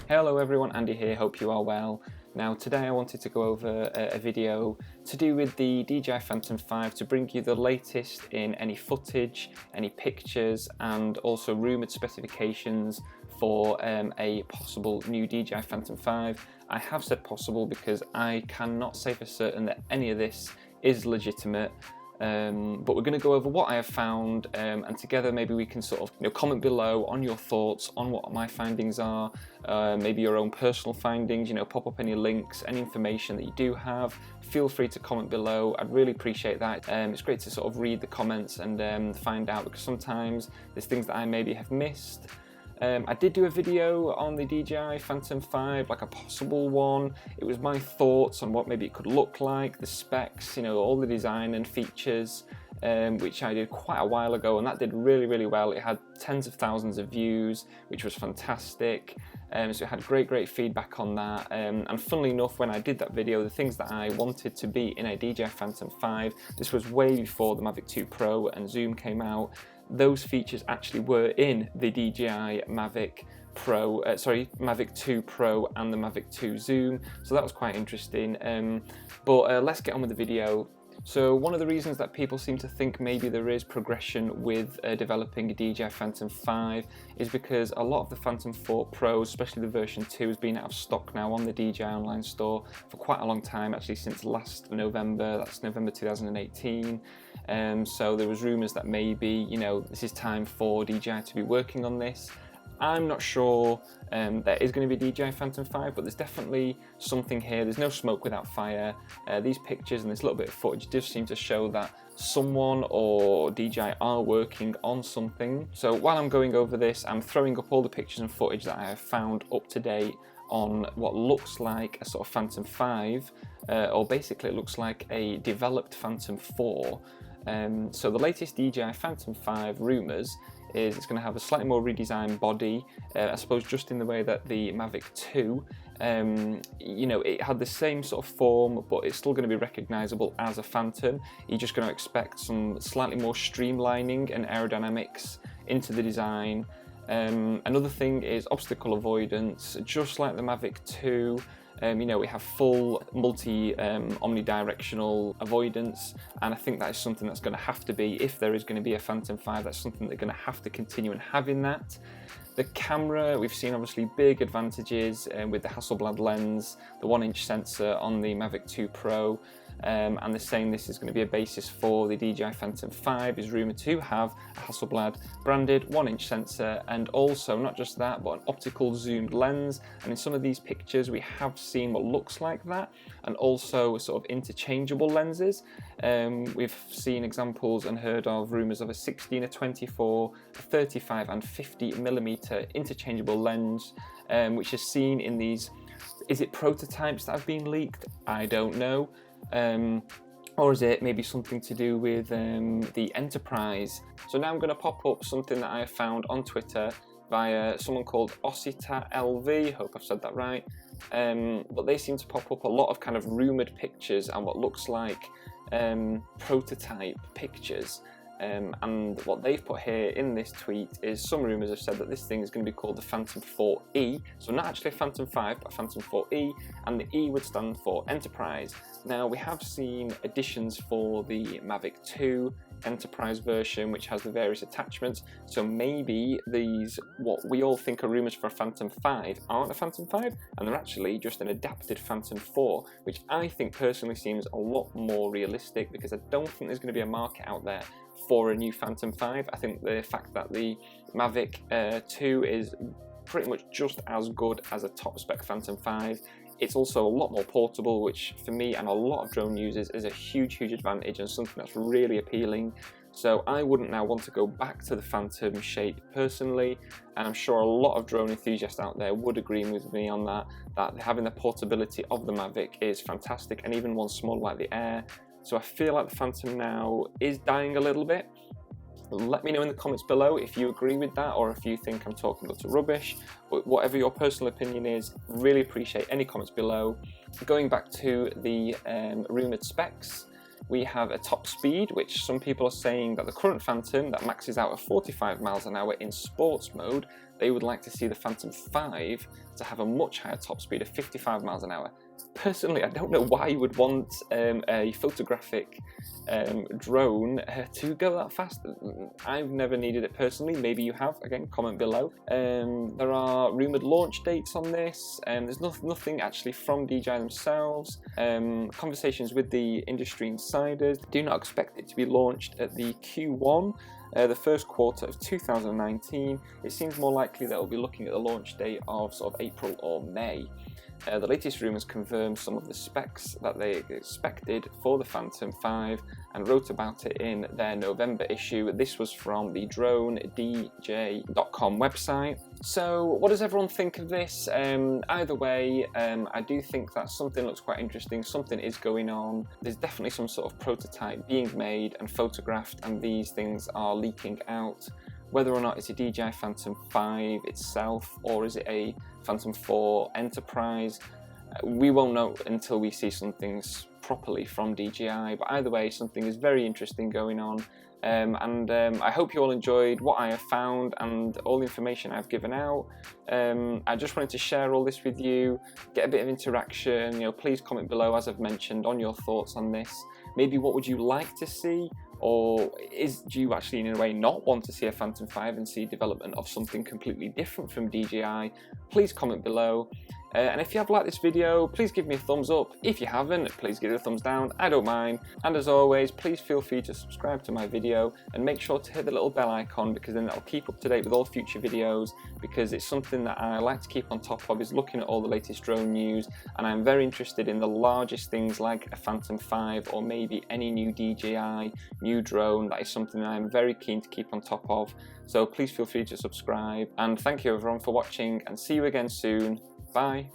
Hello everyone, Andy here, hope you are well. Now today I wanted to go over a video to do with the Dji Phantom 5 to bring you the latest in any footage, any pictures and also rumoured specifications for a possible new Dji Phantom 5. I have said possible because I cannot say for certain that any of this is legitimate. But we're going to go over what I have found, and together maybe we can sort of comment below on your thoughts on what my findings are, maybe your own personal findings, pop up any links, any information that you do have. Feel free to comment below, I'd really appreciate that. It's great to sort of read the comments and find out, because sometimes there's things that I maybe have missed. I did do a video on the Dji Phantom 5, like a possible one. It was my thoughts on what maybe it could look like, the specs, all the design and features, which I did quite a while ago, and that did really well. It had tens of thousands of views, which was fantastic. So it had great feedback on that. And funnily enough, when I did that video, the things that I wanted to be in a Dji Phantom 5, this was way before the Mavic 2 Pro and Zoom came out. Those features actually were in the DJI Mavic Pro, Mavic 2 Pro and the Mavic 2 Zoom, so that was quite interesting. But let's get on with the video. So one of the reasons that people seem to think maybe there is progression with developing a Dji Phantom 5 is because a lot of the Phantom 4 Pros, especially the version 2, has been out of stock now on the DJI online store for quite a long time, actually since last November, that's November 2018. So there was rumours that maybe, this is time for DJI to be working on this. I'm not sure there is going to be DJI Phantom 5, but there's definitely something here. There's no smoke without fire. These pictures and this little bit of footage does seem to show that someone or DJI are working on something. So while I'm going over this, I'm throwing up all the pictures and footage that I have found up to date on what looks like a sort of Phantom 5, or basically it looks like a developed Phantom 4. So the latest DJI Phantom 5 rumours is it's going to have a slightly more redesigned body, I suppose just in the way that the Mavic 2, it had the same sort of form, but it's still going to be recognisable as a Phantom. You're just going to expect some slightly more streamlining and aerodynamics into the design. Another thing is obstacle avoidance, just like the Mavic 2. We have full omnidirectional avoidance, and I think that is something that's going to have to be, if there is going to be a Phantom 5, that's something they're going to have to continue and having that. The camera, we've seen obviously big advantages with the Hasselblad lens, the 1-inch sensor on the Mavic 2 Pro, and they're saying this is going to be a basis for the DJI Phantom 5, is rumoured to have a Hasselblad branded 1-inch sensor, and also not just that, but an optical zoomed lens. And in some of these pictures we have seen what looks like that, and also sort of interchangeable lenses. We've seen examples and heard of rumours of a 16, a 24, a 35 and 50mm interchangeable lens, which is seen in these, is it prototypes that have been leaked? I don't know. Or is it maybe something to do with the Enterprise? So now I'm going to pop up something that I have found on Twitter via someone called Osita LV, hope I've said that right. But they seem to pop up a lot of kind of rumoured pictures and what looks like prototype pictures. And what they've put here in this tweet is some rumours have said that this thing is going to be called the Phantom 4E, so not actually a Phantom 5 but a Phantom 4E, and the E would stand for Enterprise. Now we have seen additions for the Mavic 2 Enterprise version, which has the various attachments, so maybe these, what we all think are rumours for a Phantom 5, aren't a Phantom 5, and they're actually just an adapted Phantom 4, which I think personally seems a lot more realistic, because I don't think there's going to be a market out there for a new Phantom 5. I think the fact that the Mavic 2 is pretty much just as good as a top spec Phantom 5. It's also a lot more portable, which for me and a lot of drone users is a huge advantage and something that's really appealing. So I wouldn't now want to go back to the Phantom shape personally, and I'm sure a lot of drone enthusiasts out there would agree with me on that having the portability of the Mavic is fantastic, and even one small like the Air. So I feel like the Phantom now is dying a little bit. Let me know in the comments below if you agree with that, or if you think I'm talking utter rubbish. But whatever your personal opinion is, really appreciate any comments below. Going back to the rumoured specs, We have a top speed, which some people are saying that the current Phantom that maxes out at 45 miles an hour in sports mode, they would like to see the Phantom 5 to have a much higher top speed of 55 miles an hour. Personally, I don't know why you would want a photographic drone to go that fast. I've never needed it personally. Maybe you have. Again, comment below. There are rumoured launch dates on this. There's nothing actually from DJI themselves. Conversations with the industry insiders do not expect it to be launched at the Q1. The first quarter of 2019. It seems more likely that we'll be looking at the launch date of sort of April or May. The latest rumours confirm some of the specs that they expected for the Phantom 5 and wrote about it in their November issue. This was from the dronedj.com website. So what does everyone think of this? Either way, I do think that something looks quite interesting, something is going on. There's definitely some sort of prototype being made and photographed, and these things are leaking out. Whether or not it's a DJI Phantom 5 itself, or is it a Phantom 4 Enterprise, we won't know until we see some things properly from DJI, but either way, something is very interesting going on. I hope you all enjoyed what I have found and all the information I've given out. I just wanted to share all this with you, get a bit of interaction. Please comment below, as I've mentioned, on your thoughts on this. Maybe what would you like to see? Or do you actually in a way not want to see a Phantom 5 and see development of something completely different from DJI? Please comment below. And if you have liked this video, please give me a thumbs up. If you haven't, please give it a thumbs down. I don't mind. And as always, please feel free to subscribe to my video and make sure to hit the little bell icon, because then that'll keep up to date with all future videos, because it's something that I like to keep on top of, is looking at all the latest drone news. And I'm very interested in the largest things like a Phantom 5 or maybe any new DJI, new drone. That is something that I'm very keen to keep on top of. So please feel free to subscribe. And thank you everyone for watching, and see you again soon. Bye.